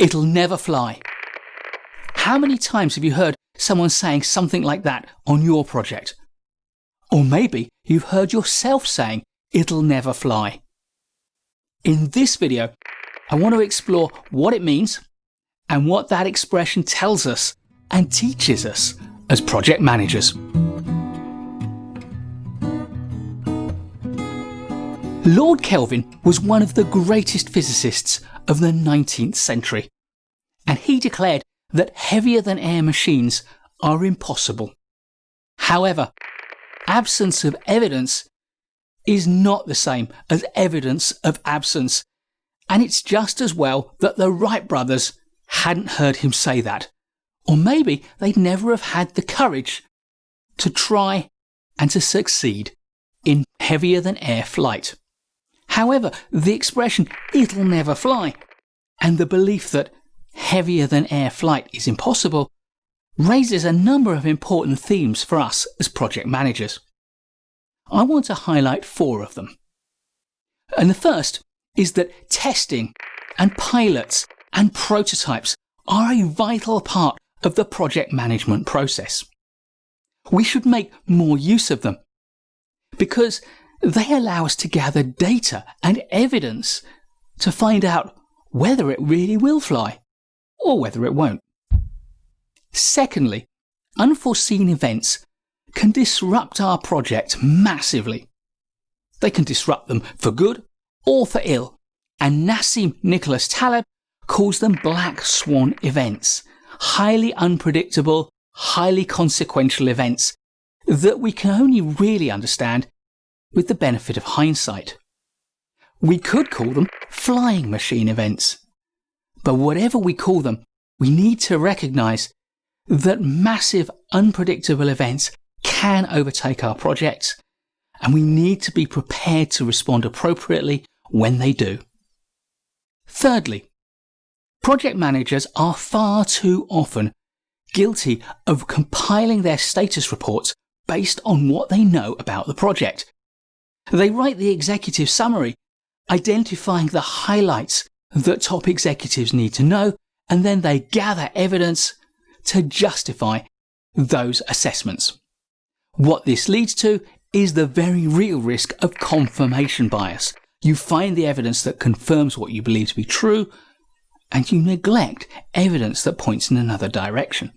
It'll never fly. How many times have you heard someone saying something like that on your project? Or maybe you've heard yourself saying, it'll never fly. In this video, I want to explore what it means and what that expression tells us and teaches us as project managers. Lord Kelvin was one of the greatest physicists of the 19th century, and he declared that heavier than air machines are impossible. However, absence of evidence is not the same as evidence of absence, and it's just as well that the Wright brothers hadn't heard him say that, or maybe they'd never have had the courage to try and to succeed in heavier than air flight. However, the expression "it'll never fly" and the belief that heavier than air flight is impossible raises a number of important themes for us as project managers. I want to highlight 4 of them. And the first is that testing and pilots and prototypes are a vital part of the project management process. We should make more use of them because they allow us to gather data and evidence to find out whether it really will fly or whether it won't. Secondly, unforeseen events can disrupt our project massively. They can disrupt them for good or for ill, and Nassim Nicholas Taleb calls them black swan events, highly unpredictable, highly consequential events that we can only really understand with the benefit of hindsight. We could call them flying machine events, but whatever we call them, we need to recognise that massive unpredictable events can overtake our projects, and we need to be prepared to respond appropriately when they do. Thirdly, project managers are far too often guilty of compiling their status reports based on what they know about the project. They write the executive summary, identifying the highlights that top executives need to know, and then they gather evidence to justify those assessments. What this leads to is the very real risk of confirmation bias. You find the evidence that confirms what you believe to be true, and you neglect evidence that points in another direction.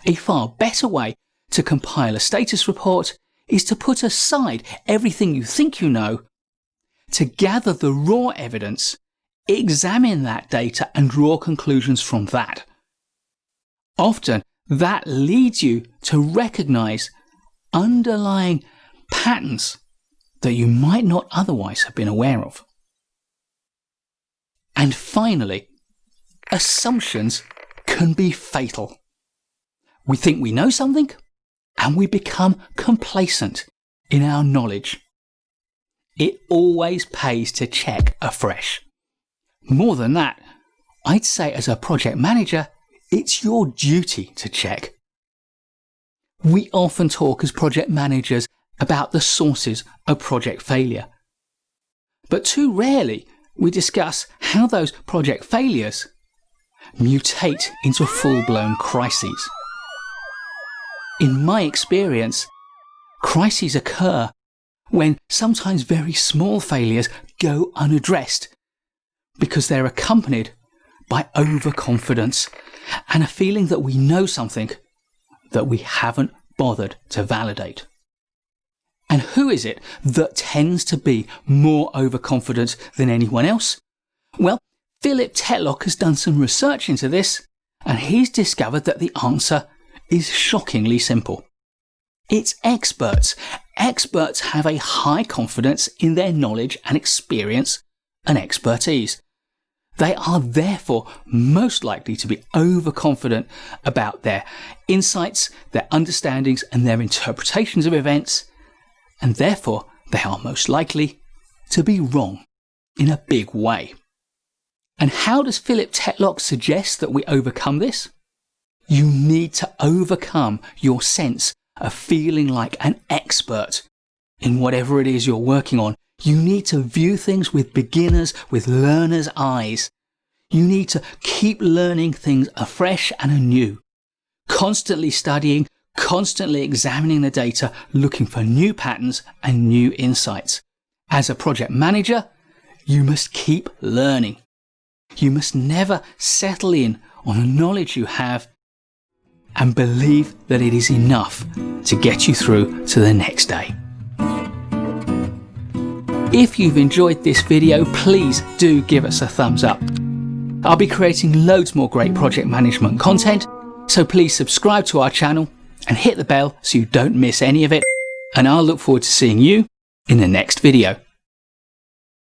A far better way to compile a status report is to put aside everything you think you know, to gather the raw evidence, examine that data and draw conclusions from that. Often that leads you to recognise underlying patterns that you might not otherwise have been aware of. And finally, assumptions can be fatal. We think we know something, and we become complacent in our knowledge. It always pays to check afresh. More than that, I'd say as a project manager, it's your duty to check. We often talk as project managers about the sources of project failure. But too rarely we discuss how those project failures mutate into full-blown crises. In my experience, crises occur when sometimes very small failures go unaddressed because they're accompanied by overconfidence and a feeling that we know something that we haven't bothered to validate. And who is it that tends to be more overconfident than anyone else? Well, Philip Tetlock has done some research into this, and he's discovered that the answer is shockingly simple. It's experts. Experts have a high confidence in their knowledge and experience and expertise. They are therefore most likely to be overconfident about their insights, their understandings and their interpretations of events, and therefore they are most likely to be wrong in a big way. And how does Philip Tetlock suggest that we overcome this? You need to overcome your sense of feeling like an expert in whatever it is you're working on. You need to view things with beginners, with learners' eyes. You need to keep learning things afresh and anew, constantly studying, constantly examining the data, looking for new patterns and new insights. As a project manager, you must keep learning. You must never settle in on the knowledge you have and believe that it is enough to get you through to the next day. If you've enjoyed this video, please do give us a thumbs up. I'll be creating loads more great project management content, so please subscribe to our channel and hit the bell so you don't miss any of it, and I'll look forward to seeing you in the next video.